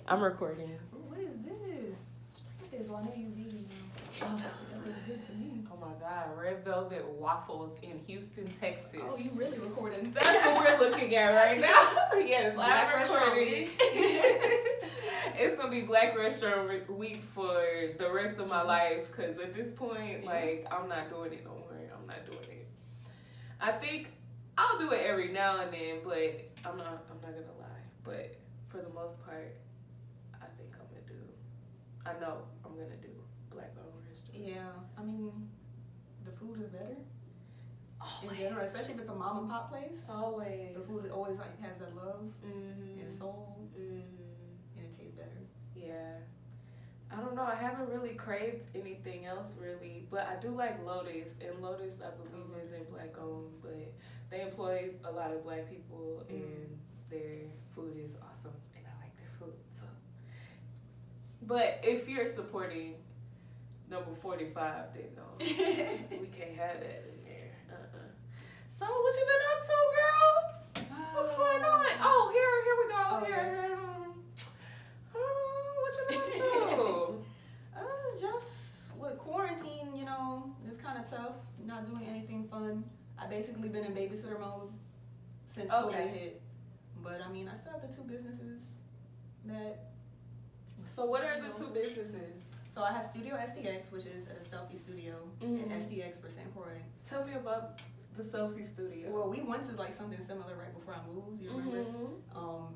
I'm recording. Ooh, what is this? Well, I know you vegan now. Oh, That looks good to me. oh my God, red velvet waffles in Houston, Texas. Oh, you really recording? That's what we're looking at right now. Yes, Black I'm Restaurant recording. Week. It's gonna be Black Restaurant Week for the rest of my life. Cause at this point, like, I'm not doing it no more. I'm not doing it. I think I'll do it every now and then, but I'm not gonna lie. But for the most part, I think I know I'm gonna do Black-owned restaurants. Yeah, I mean, the food is better Always. in general, especially if it's a mom and pop place. Always. The food always like has that love Mm-hmm. and soul, Mm-hmm. and it tastes better. Yeah. I don't know. I haven't really craved anything else really, but I do like Lotus, and Lotus I believe is in Black-owned, but they employ a lot of Black people, and their food is awesome, and I like their food. So, but if you're supporting number 45, then no, we can't have that in there. So what you been up to, girl? What's going on? Oh, here we go. Oh, Here. yes. What you been up to? Just with quarantine, you know, it's kind of tough. Not doing anything fun. I basically been in babysitter mode since COVID hit. But I mean, I still have the two businesses that. So what are the two businesses? So I have Studio STX, which is a selfie studio, and STX for St. Croix. Tell me about the selfie studio. Well, we went to like something similar right before I moved. You remember?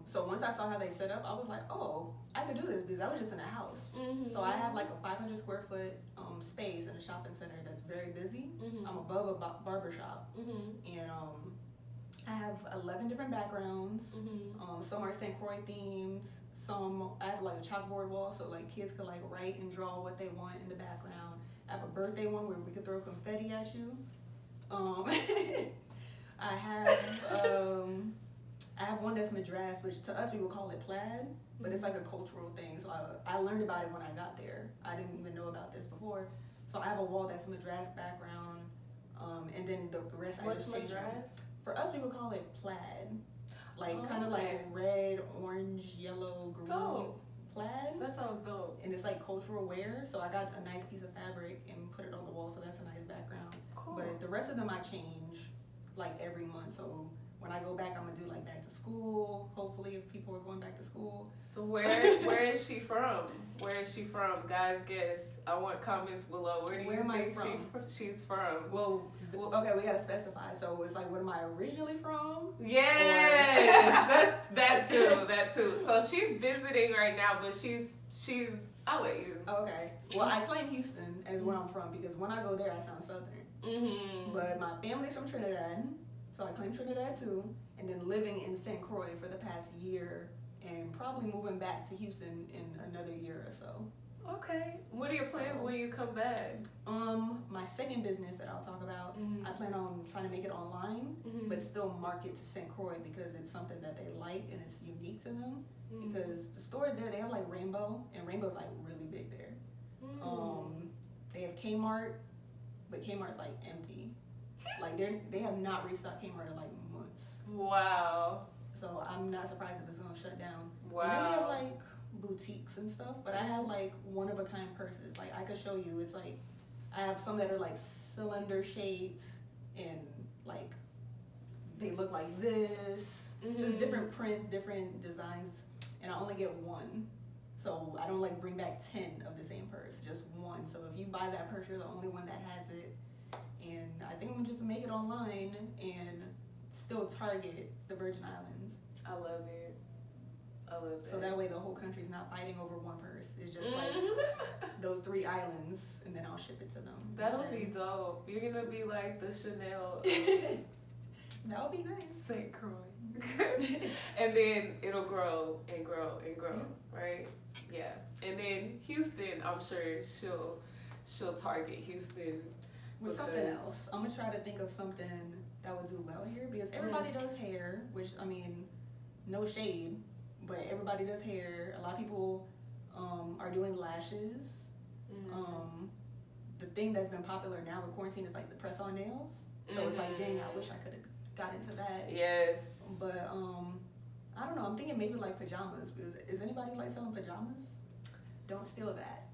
So once I saw how they set up, I was like, oh, I could do this because I was just in a house. So I have like a 500 square foot space in a shopping center that's very busy. I'm above a barber shop, and I have 11 different backgrounds. Some are St. Croix themed. Some I have like a chalkboard wall, so like kids could like write and draw what they want in the background. I have a birthday one where we could throw confetti at you. I have one that's madras, which to us we would call it plaid, but it's like a cultural thing. So I learned about it when I got there. I didn't even know about this before. So I have a wall that's madras background, and then the rest I just changed. What's madras? For us, we would call it plaid, like kind of like red, orange, yellow, green. Dope. Plaid. That sounds dope. And it's like cultural wear. So I got a nice piece of fabric and put it on the wall, so that's a nice background. Cool. But the rest of them I change like every month. So when I go back, I'm gonna do like back to school. Hopefully, if people are going back to school. So where is she from? Where is she from? Guys, guess. I want comments below. Where do you think she's from? Well, okay, we gotta specify. So it's like, where am I originally from? Yeah, that too. So she's visiting right now, but she's. I'll let you. Okay. Well, I claim Houston as where I'm from because when I go there, I sound Southern. But my family's from Trinidad, so I claim Trinidad too. And then living in St. Croix for the past year, and probably moving back to Houston in another year or so. Okay. What are your plans when you come back? My second business that I'll talk about, I plan on trying to make it online, but still market to St. Croix because it's something that they like and it's unique to them. Because the stores there, they have like Rainbow, and Rainbow's like really big there. They have Kmart, but Kmart's like empty. Like they have not restocked Kmart in like months. Wow. So I'm not surprised if it's gonna shut down. Wow. And then they have like boutiques and stuff, but I have like one of a kind purses. Like I could show you. It's like I have some that are like cylinder shaped and like they look like this. Just different prints, different designs, and I only get one. So I don't like bring back 10 of the same purse, just one. So if you buy that purse, you're the only one that has it. And I think I'm gonna just make it online and still target the Virgin Islands. I love it. I love that. So that way the whole country's not fighting over one purse. It's just like those 3 islands, and then I'll ship it to them. That'll be dope. You're gonna be like the Chanel. That would be nice. St. Croix. And then it'll grow and grow and grow, right? Yeah. And then Houston, I'm sure she'll target Houston with something else. I'm gonna try to think of something that would do well here because everybody does hair, which I mean, no shade, but everybody does hair. A lot of people are doing lashes. The thing that's been popular now with quarantine is like the press-on nails. So it's like, dang, I wish I could have got into that. Yes. But I don't know. I'm thinking maybe like pajamas. Is anybody like selling pajamas? Don't steal that.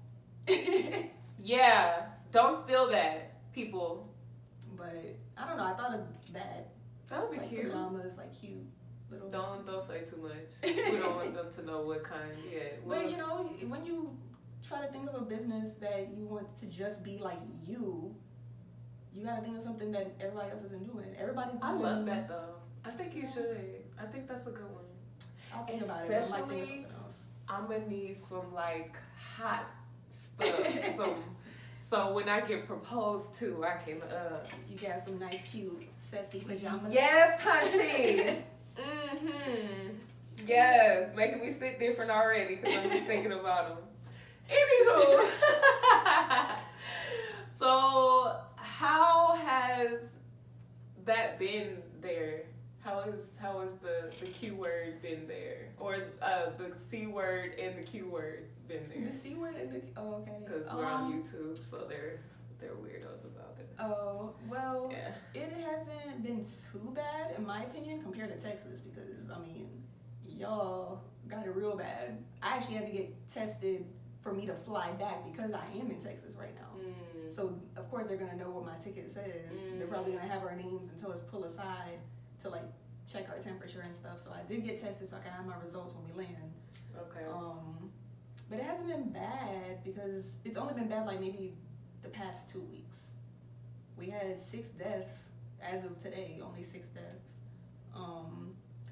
Yeah, don't steal that, people. But I don't know. I thought of that. That would be like cute. Pajamas, like cute little. Don't say too much. We don't want them to know what kind. Yeah. Well, But you know, when you try to think of a business that you want to just be like you gotta think of something that everybody else isn't doing. Everybody's doing. I love that though. I think you should. I think that's a good one. I'll think about it. I might think of Especially, something else. I'm gonna need some like hot stuff. So when I get proposed to, I can. You got some nice, cute, sexy pajamas. Yes, hunty. Yes, making me sit different already because I'm just thinking about them. Anywho, so how has that been there? How is the Q word been there, or the C word and the Q word been there? The C word and the okay. Because we're on YouTube, so they're weirdos about it. Oh well, Yeah. it hasn't been too bad in my opinion compared to Texas because I mean, y'all got it real bad. I actually had to get tested for me to fly back because I am in Texas right now. So of course they're gonna know what my ticket says. They're probably gonna have our names and tell us pull aside to like check our temperature and stuff. So I did get tested so I can have my results when we land. Okay. But it hasn't been bad because it's only been bad like maybe the past 2 weeks. We had 6 deaths as of today, only 6 deaths.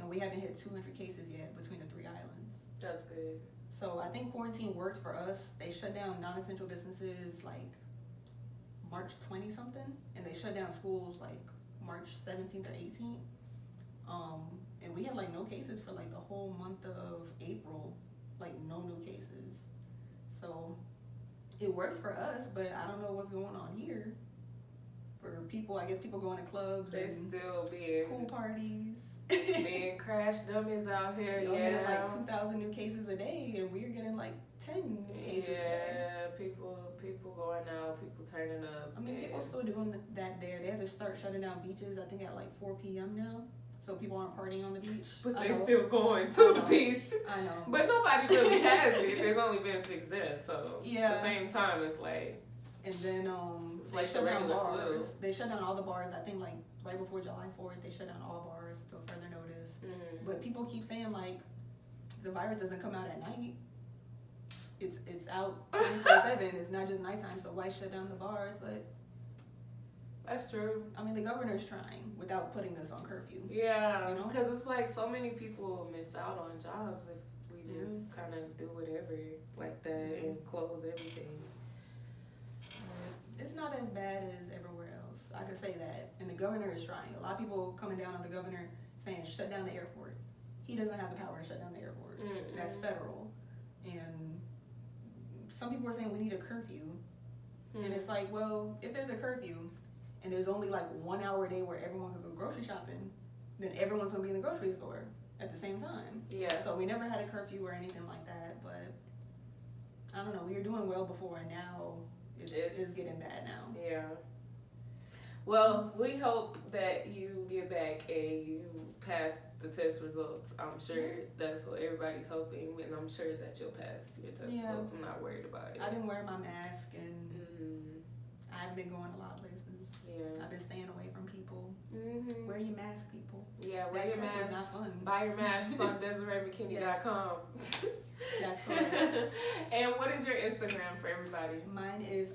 And we haven't hit 200 cases yet between the 3 islands. That's good. So I think quarantine worked for us. They shut down non-essential businesses like March 20 something, and they shut down schools like March 17th or 18th. And we had like no cases for like the whole month of April, like no new cases. So it works for us, but I don't know what's going on here. For people, I guess people going to clubs They and still being pool parties. being crash dummies out here. Y'all Yeah. getting like 2,000 new cases a day, and we're getting like 10 new cases a day. Yeah, people going out, people turning up. I mean, people still doing that there. They had to start shutting down beaches, I think, at like 4 p.m. now. So people aren't partying on the beach. But I they know. still going to the know. beach. I know. But nobody really has it. There's only been 6 deaths, so Yeah. at the same time, it's like. And then It's they like shut the down regular bars. flu. They shut down all the bars. I think like right before July 4th, they shut down all bars till further notice. But people keep saying like the virus doesn't come out at night. It's out 24/7. It's not just nighttime. So why shut down the bars? But That's true. I mean, the governor's trying without putting us on curfew. Yeah, You know? because it's like so many people miss out on jobs if we just kind of do whatever like that and close everything. It's not as bad as everywhere else. I could say that. And the governor is trying. A lot of people coming down on the governor saying shut down the airport. He doesn't have the power to shut down the airport. That's federal. And some people are saying we need a curfew. And it's like, well, if there's a curfew and there's only like 1 hour a day where everyone can go grocery shopping, then everyone's gonna be in the grocery store at the same time. Yeah. So we never had a curfew or anything like that, but I don't know, we were doing well before and now it's getting bad now. Yeah. Well, we hope that you get back and you pass the test results. I'm sure that's what everybody's hoping, and I'm sure that you'll pass your test results. I'm not worried about it. I've been wearing my mask and I haven't been going a lot of places. Yeah. I've been staying away from people. Wear your mask, people. Yeah, wear your That test is mask. not fun. Buy your masks on DesireeMcKinney.com. That's correct. And what is your Instagram for everybody? Mine is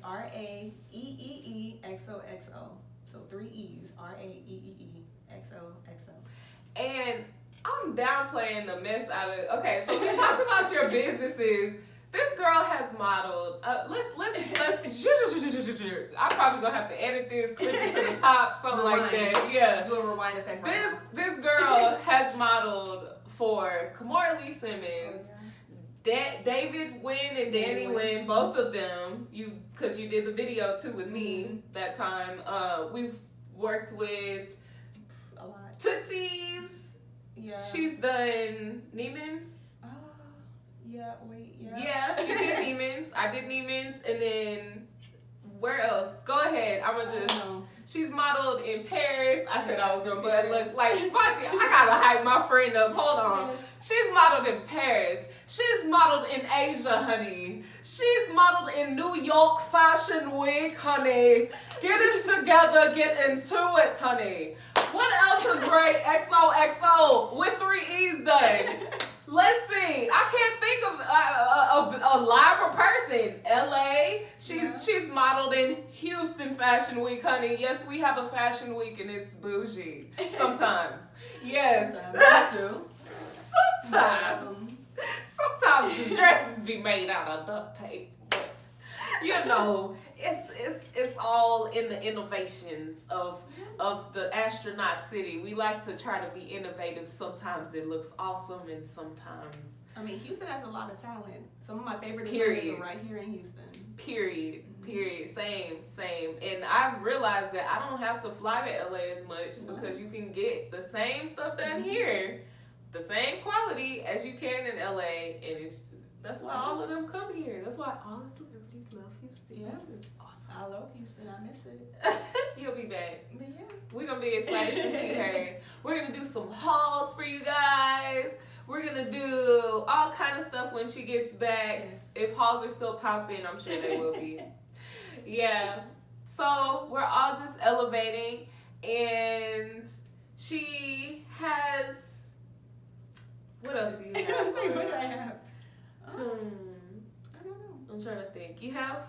RAEEEXOXO. So 3 E's. RAEEEXOXO. And I'm downplaying the mess out of. Okay, so we talked about your businesses. This girl has modeled. Let's. I'm probably gonna have to edit this, clip it to the top, something like that. Yeah. Do a rewind effect. Right This girl has modeled for Kimora Lee Simmons, David Wynn and Danny Wynn, both of them. Because you did the video too with me that time. We've worked with a lot. Tootsie's. Yeah. She's done Neiman's. Yeah. Wait. Yeah. Yeah, you did Neiman's. I did Neiman's, and then where else? Go ahead. I'm gonna just. She's modeled in Paris. I said I was doing, but it looks like I gotta hype my friend up. Hold on. She's modeled in Paris. She's modeled in Asia, honey. She's modeled in New York Fashion Week, honey. Get it together. Get into it, honey. What else is great? XOXO with 3 E's done. Let's see. I can't think of a live person. LA. She's modeled in Houston Fashion Week, honey. Yes, we have a fashion week and it's bougie. Sometimes. Yes. Sometimes the dresses be made out of duct tape. But it's all in the innovations of the astronaut city. We like to try to be innovative. Sometimes it looks awesome and sometimes... I mean, Houston has a lot of talent. Some of my favorite designers are right here in Houston. Period. Same. And I've realized that I don't have to fly to LA as much because you can get the same stuff done here, the same quality as you can in LA, and that's why all of them come here. That's why all the celebrities love Houston. Yeah. This is awesome. I love Houston. I miss it. You'll be back. But yeah. We're going to be excited to see her. We're going to do some hauls for you guys. We're going to do all kind of stuff when she gets back. Yes. If hauls are still popping, I'm sure they will be. Yeah. So we're all just elevating. And she has... What else do you have? What do I have? I don't know. I'm trying to think. You have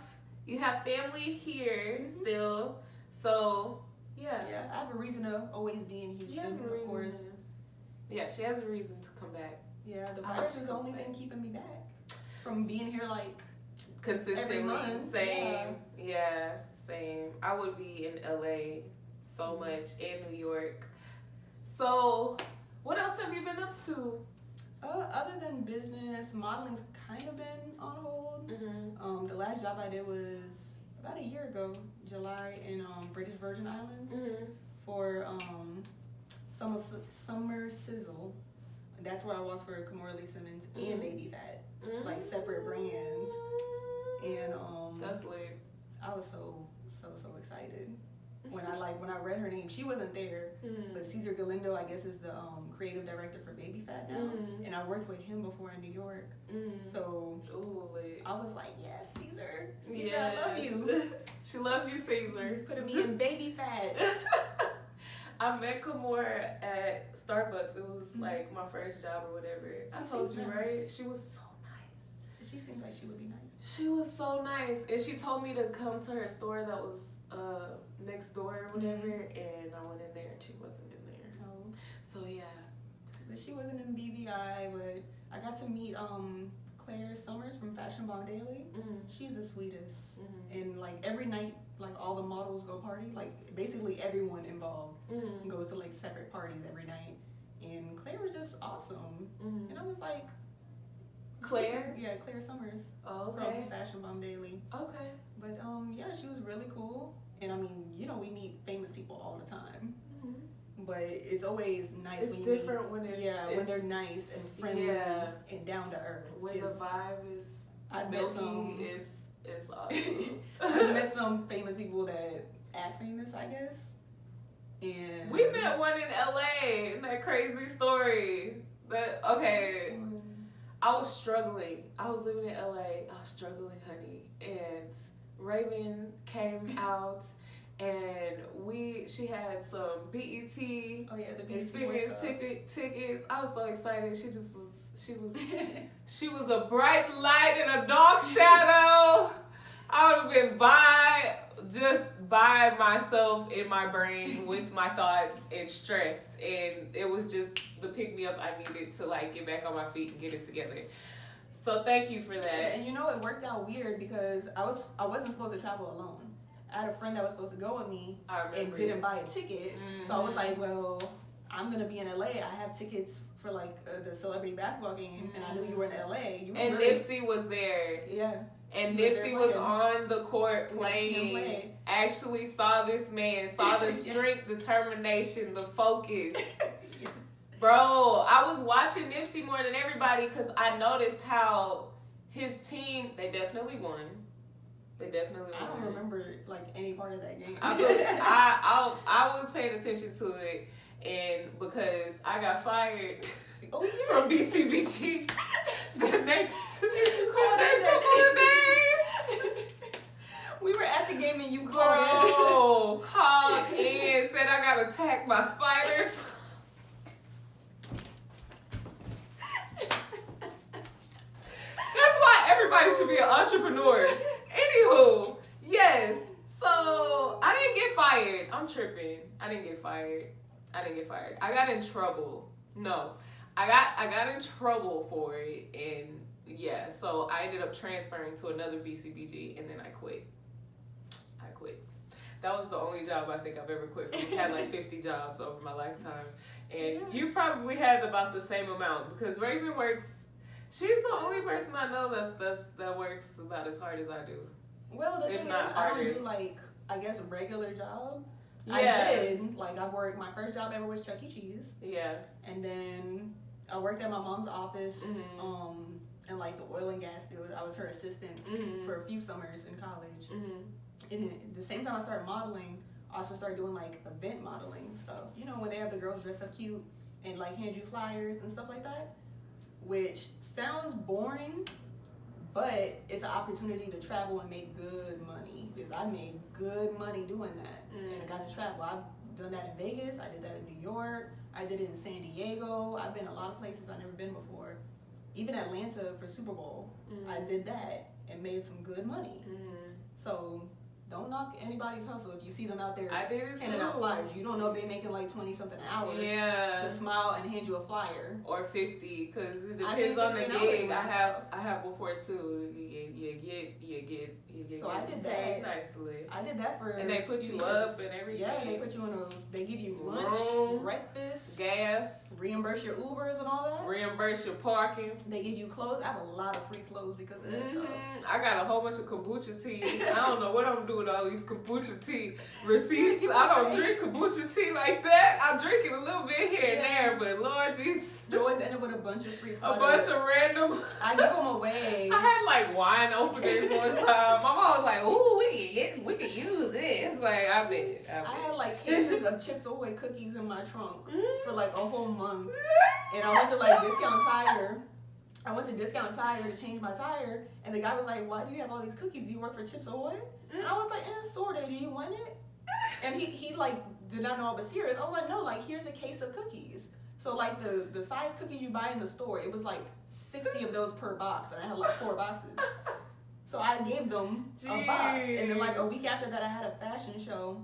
family here still. So, yeah. Yeah, I have a reason to always be in Houston, of course. Yeah, she has a reason to come back. Yeah, the virus is the only thing keeping me back from being here consistently. Every month. Same. Yeah, same. I would be in LA so much, and New York. So, what else have you been up to? Other than business, modeling's kind of been on hold. Mm-hmm. The last job I did was about a year ago, July, in British Virgin Islands for Summer Sizzle. That's where I worked for Kimora Lee Simmons and Baby Fat, like separate brands. And that's lit. I was so excited when I read her name. She wasn't there, but Cesar Galindo, I guess, is the creative director for Baby Fat now, and I worked with him before in New York. So lit. I was like, yes, Cesar, I love you. She loves you, Cesar. Putting me in Baby Fat. I met Kimora at Starbucks. It was like my first job or whatever. I told you, right? She was so nice. She seemed like she would be nice. She was so nice. And she told me to come to her store that was next door or whatever. And I went in there and she wasn't in there. Oh. So, yeah. But she wasn't in BVI, but I got to meet Claire Summers from Fashion Bomb Daily. She's the sweetest. And like every night, like all the models go party. Like basically everyone involved goes to like separate parties every night. And Claire was just awesome. And I was like, Claire? Yeah, Claire Summers. Oh, okay. From Fashion Bomb Daily. Okay. But yeah, she was really cool. And I mean, we meet famous people all the time. But it's always nice it's when different when when they're nice and friendly and down to earth. When the vibe is milky, it's awesome. I've met some famous people that act famous, I guess. And we met one in LA in that crazy story. I was struggling. I was living in LA. I was struggling, honey. And Raven came out. And she had some BET the BET experience tickets. I was so excited. She was a bright light in a dark shadow. I would have been by myself in my brain with my thoughts and stressed. And it was just the pick me up I needed to like get back on my feet and get it together. So thank you for that. Yeah, and it worked out weird because I wasn't supposed to travel alone. I had a friend that was supposed to go with me and didn't buy a ticket. So I was like, well, I'm going to be in LA. I have tickets for like the celebrity basketball game. And I knew you were in LA. Nipsey was there. Yeah. And Nipsey was on the court playing. Actually saw this man, saw the strength, determination, the focus. Bro, I was watching Nipsey more than everybody because I noticed how his team, they definitely won. They definitely I don't won. remember like any part of that game. I was paying attention to it, and because I got fired from BCBG the next couple of days. We were at the game and you called in, said I got attacked by spiders. That's why everybody should be an entrepreneur. Anywho, yes. So I didn't get fired. I'm tripping. I didn't get fired. I got in trouble. No, I got in trouble for it, and yeah. So I ended up transferring to another BCBG, and then I quit. That was the only job I think I've ever quit from. I had like 50 jobs over my lifetime, and you probably had about the same amount because Raven works. She's the only person I know that works about as hard as I do. Well, the thing is, I don't do like, I guess, regular job. Yeah. I did. Like, I worked, my first job ever was Chuck E. Cheese. Yeah. And then I worked at my mom's office, in like the oil and gas field. I was her assistant for a few summers in college. And at the same time I started modeling, I also started doing like event modeling stuff. You know, when they have the girls dress up cute and like hand you flyers and stuff like that, which sounds boring, but it's an opportunity to travel and make good money, because I made good money doing that. And I got to travel. I've done that in Vegas, I did that in New York, I did it in San Diego, I've been a lot of places I've never been before. Even Atlanta for Super Bowl, I did that and made some good money. So don't knock anybody's hustle if you see them out there handing out flyers. You don't know if they're making like 20 something an hour to smile and hand you a flyer. Or 50, because it depends on the gig. I have before too. You get so I did that nicely. I did that for, and they put you up and everything. Yeah, they put you in they give you lunch, breakfast, gas, reimburse your Ubers and all that. Reimburse your parking. They give you clothes. I have a lot of free clothes because of that stuff. I got a whole bunch of kombucha tea. I don't know what I'm doing with all these kombucha tea receipts. I don't drink kombucha tea like that. I drink it a little bit here and there, but Lord Jesus. You always end up with a bunch of free A products. bunch of random. I give them away. I had like wine openers one time. My mom was like, "Ooh, we can use this." Like I bet. I had like cases of Chips Ahoy cookies in my trunk for like a whole month, and I went to like Discount Tire. I went to Discount Tire to change my tire, and the guy was like, "Why do you have all these cookies? Do you work for Chips Ahoy?" And I was like, sorta. Do you want it? And he like did not know I was serious. I was like, "No, like here's a case of cookies." So like the size cookies you buy in the store, it was like 60 of those per box, and I had like 4 boxes. So I gave them a box, and then like a week after that, I had a fashion show,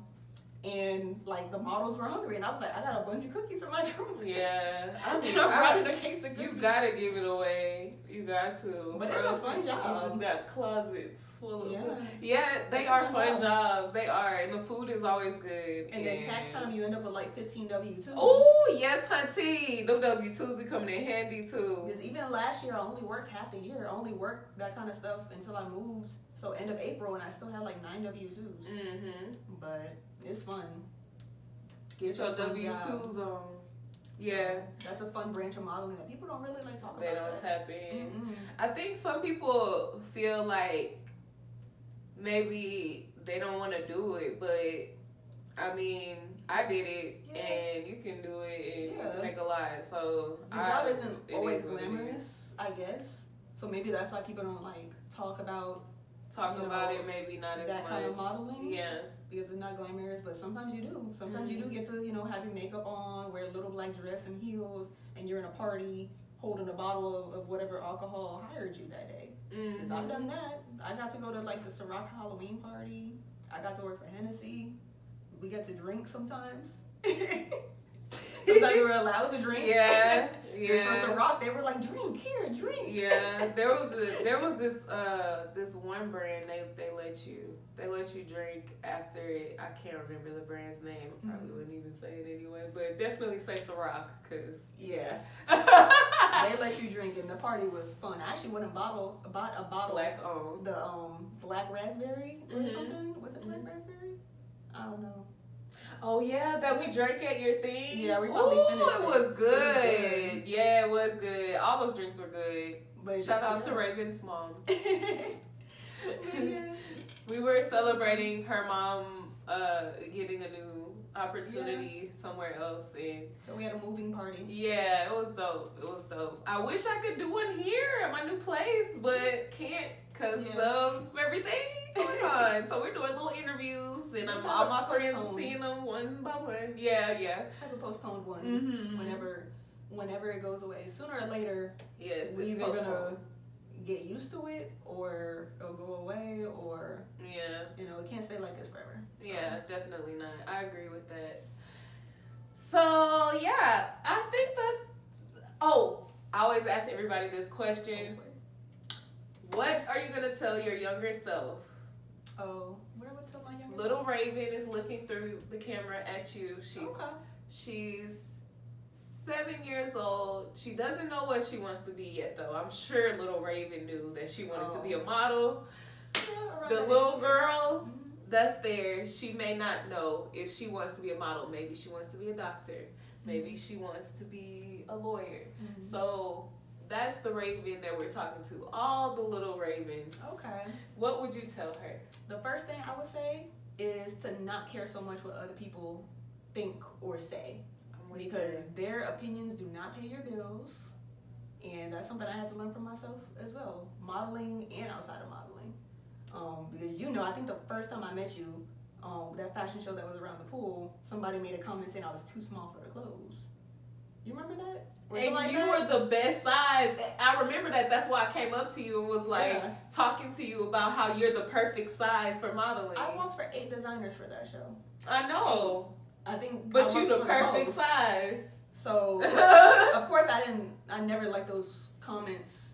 and like the models were hungry, and I was like, I got a bunch of cookies in my trunk. Yeah, I mean, I brought in a case of cookies. You gotta give it away. You got to. But it's a fun job. You just got closets full of food. Yeah. Yeah, they are fun jobs. They are, and the food is always good. And then tax time, you end up with like 15 W-2s. Oh yes, hunty. Them W-2s be coming in handy too. Because even last year, I only worked half the year. I only worked that kind of stuff until I moved. So end of April, and I still had like 9 W-2s. But it's fun. Get your W-2s on. Yeah. That's a fun branch of modeling that people don't really like talk about. They don't tap in. I think some people feel like maybe they don't want to do it, but I mean, I did it, and you can do it and make a lot. So the job isn't always glamorous, I guess. So maybe that's why people don't like talk about it. Maybe not as that much. kind of modeling. Yeah. Because it's not glamorous, but sometimes you do. Sometimes you do get to, have your makeup on, wear a little black dress and heels, and you're in a party holding a bottle of whatever alcohol hired you that day. Because I've done that. I got to go to like the Ciroc Halloween party. I got to work for Hennessy. We get to drink sometimes. Sometimes we were allowed to drink. Yeah. For Ciroc, they were like, drink. Yeah, there was this one brand they let you drink after it. I can't remember the brand's name. I probably wouldn't even say it anyway, but definitely say Ciroc, cause they let you drink, and the party was fun. I actually went and bought a bottle black owned the black raspberry or something. Was it black raspberry? I don't know. Oh yeah, that we drank at your thing. Yeah, we probably finished it. It was good. Yeah, it was good. All those drinks were good. But shout out to Raven's mom. Yes. We were celebrating her mom getting a new opportunity somewhere else, and so we had a moving party. Yeah, it was dope. It was dope. I wish I could do one here at my new place, but can't because of everything going on. So we're doing little interviews, and all my friends seeing them one by one. Yeah. Have a postponed one Mm-hmm. whenever it goes away. Sooner or later, yes, we either gonna get used to it or it'll go away, or it can't stay like this forever. So. Yeah, definitely not. I agree with that. So yeah, I think that's. Oh, I always ask everybody this question: what are you gonna tell your younger self? Oh, what would I tell my younger Little Raven is looking through the camera at you. She's 7 years old. She doesn't know what she wants to be yet, though. I'm sure Little Raven knew that she wanted to be a model. Yeah, the little girl that's there, she may not know if she wants to be a model. Maybe she wants to be a doctor. Maybe she wants to be a lawyer. So that's the Raven that we're talking to. All the little Ravens. Okay. What would you tell her? The first thing I would say is to not care so much what other people think or say. Because their opinions do not pay your bills. And that's something I had to learn for myself as well. Modeling and outside of modeling. Because I think the first time I met you, that fashion show that was around the pool, somebody made a comment saying I was too small for the clothes. You remember that? And you were the best size. I remember that. That's why I came up to you and was talking to you about how you're the perfect size for modeling. I worked for 8 designers for that show. I know. 8. I think. But you the perfect size. So of course I never let those comments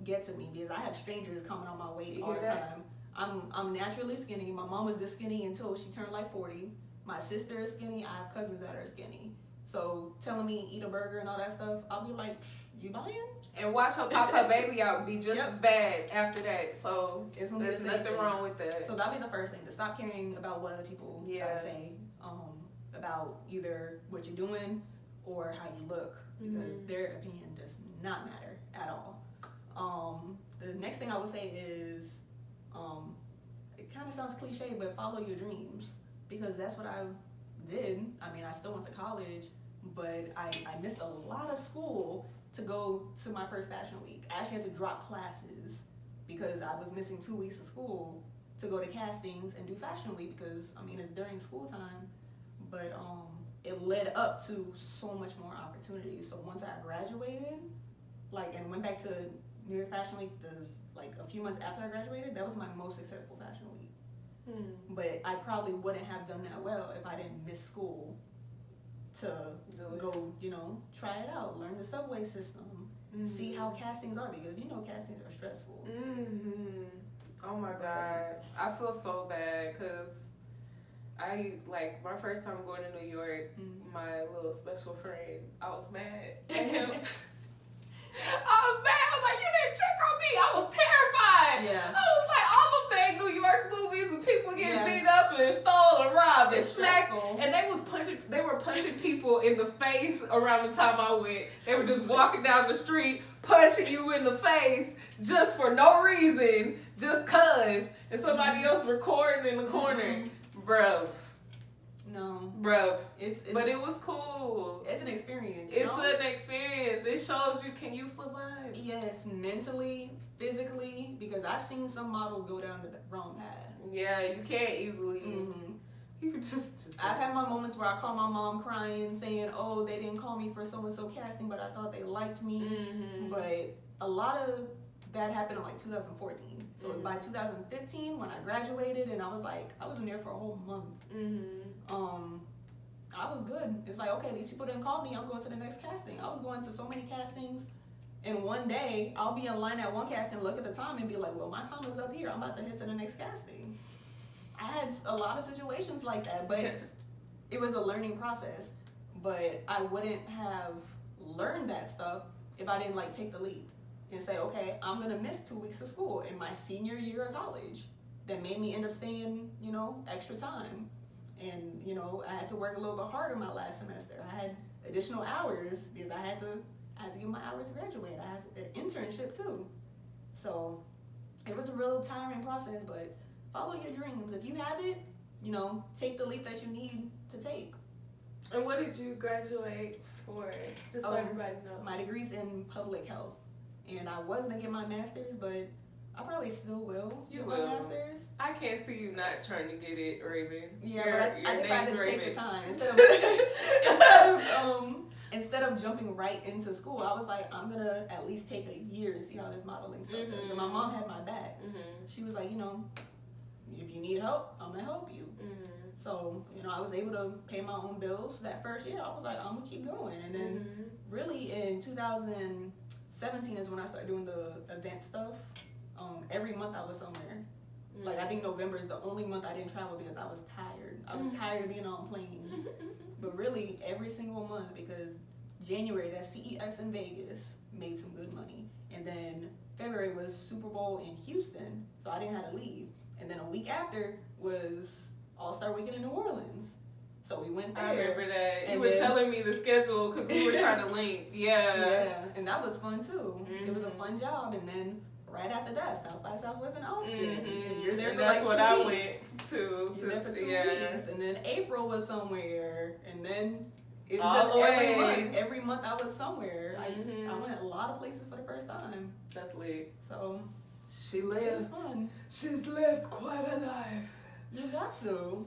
get to me, because I have strangers comment on my weight all the time. I'm naturally skinny. My mom was this skinny until she turned like 40. My sister is skinny. I have cousins that are skinny. So telling me eat a burger and all that stuff, I'll be like, you buying? And watch her pop her baby out and be just as bad after that. So there's nothing wrong with that. So that'll be the first thing, to stop caring about what other people say about either what you're doing or how you look, because their opinion does not matter at all. The next thing I would say is, it kind of sounds cliche, but follow your dreams, because that's what I did. I mean, I still went to college, but I missed a lot of school to go to my first fashion week. I actually had to drop classes because I was missing 2 weeks of school to go to castings and do fashion week, because it's during school time, but it led up to so much more opportunities. So once I graduated, and went back to New York Fashion Week, a few months after I graduated, that was my most successful fashion week. But I probably wouldn't have done that well if I didn't miss school to go, try it out, learn the subway system, see how castings are, because castings are stressful. Oh my God, I feel so bad because my first time going to New York, my little special friend, I was mad at him. I was like, you didn't check on me. I was terrified. Yeah. I was like, all the big New York movies and people getting beat up and stole and robbed and smacked. And they were punching people in the face around the time I went. They were just walking down the street, punching you in the face just for no reason, just cause. And somebody else recording in the corner. Bruh. No. Bruh. But it was cool. It's an experience. It's an experience. It shows you, can you survive? Yes, mentally, physically, because I've seen some models go down the wrong path. Yeah, you can't easily. You could just I've had my moments where I call my mom crying, saying, oh, they didn't call me for so-and-so casting, but I thought they liked me. But a lot of that happened in 2014. So by 2015, when I graduated, and I was in there for a whole month. I was good. It's like, okay, these people didn't call me, I'm going to the next casting. I was going to so many castings, and one day I'll be in line at one casting, look at the time, and be like, well, my time is up here. I'm about to head to the next casting. I had a lot of situations like that, but it was a learning process. But I wouldn't have learned that stuff if I didn't take the leap and say, okay, I'm gonna miss 2 weeks of school in my senior year of college. That made me end up staying, extra time. And, I had to work a little bit harder my last semester. I had additional hours because I had to give my hours to graduate. I had an internship too. So it was a real tiring process, but follow your dreams. If you have it, you know, take the leap that you need to take. And what did you graduate for? Just so everybody knows. My degree's in public health. And I was gonna get my master's, but I probably still will get my master's. I can't see you not trying to get it, Raven. Yeah, but I decided to take the time. Instead of jumping right into school, I was like, I'm gonna at least take a year to see how this modeling stuff is. And my mom had my back. She was like, you know, if you need help, I'm gonna help you. So, you know, I was able to pay my own bills that first year. I was like, I'm gonna keep going. And then really in 2017 is when I started doing the event stuff. Every month I was somewhere. Like, I think November is the only month I didn't travel because I was tired. I was tired of being on planes. But really, every single month, because January, that CES in Vegas, made some good money. And then February was Super Bowl in Houston, so I didn't have to leave. And then a week after was All-Star Weekend in New Orleans. So we went there. I remember that. You were telling me the schedule because we were trying to link. Yeah, and that was fun too. It was a fun job. And then right after that, South by Southwest in Austin. And you're there for like 2 weeks. That's what I went to. You're there for 2 weeks. And then April was somewhere. And then it was all just the every way. month. Every month I was somewhere. I went a lot of places for the first time. That's lit. So she lived. It was fun. She's lived quite a life. You got to.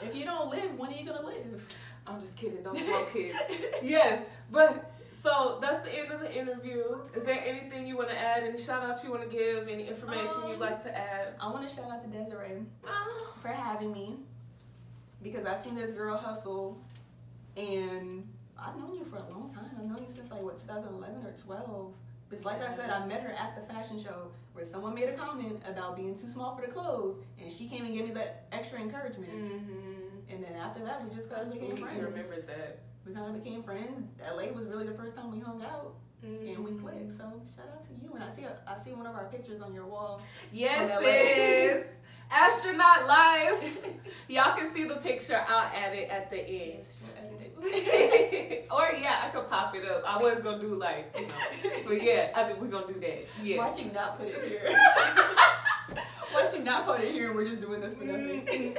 If you don't live, when are you gonna live? I'm just kidding. Don't smoke kids. Yes, but so that's the end of the interview. Is there anything you want to add? Any shout outs you want to give? Any information you'd like to add? I want to shout out to Desiree for having me, because I've seen this girl hustle, and I've known you for a long time. I've known you since like 2011 or 12. Because like I said, I met her at the fashion show where someone made a comment about being too small for the clothes, and she came and gave me that extra encouragement. And then after that, we just kind of became friends. You remembered that. We kind of became friends. LA was really the first time we hung out, and we clicked. So shout out to you. And I see one of our pictures on your wall. Yes, sis. Astronaut life. Y'all can see the picture. I'll add it at the end. Yes, she'll edit it. Or I could pop it up. I was gonna do like, but I think we're gonna do that. Yeah. Why'd you not put it here? Why'd you not put it here? And we're just doing this for nothing.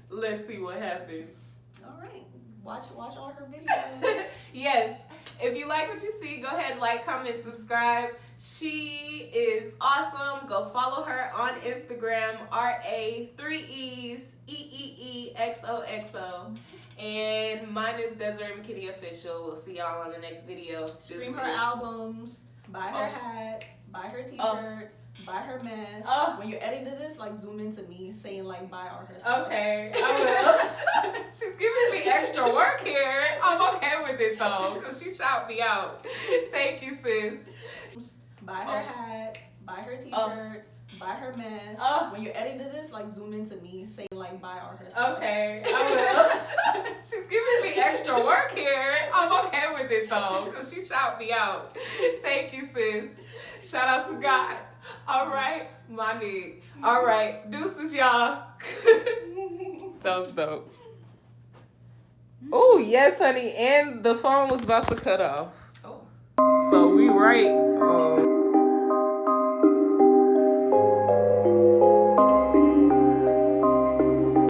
Let's see what happens. All right. Watch all her videos. Yes. If you like what you see, go ahead, like, comment, subscribe. She is awesome. Go follow her on Instagram, RA3EEXOXO. And mine is Desiree McKinney Official. We'll see y'all on the next video. Stream her albums, buy her hat, buy her t-shirts, buy her mask. When you're editing this, like zoom into me saying like buy all her stuff. Okay, I will. She's giving me extra work here. I'm okay with it though, because she shout me out. Thank you, sis. Buy her hat, buy her t-shirts, buy her mask. When you're editing this, like zoom into me saying like buy all her stuff. Okay, I will. She's giving me extra work here. I'm okay with it though, because she shout me out. Thank you, sis. Shout out to God. All right, my nigga. All right, deuces, y'all. That was dope. Oh, yes, honey. And the phone was about to cut off. Oh. So we right.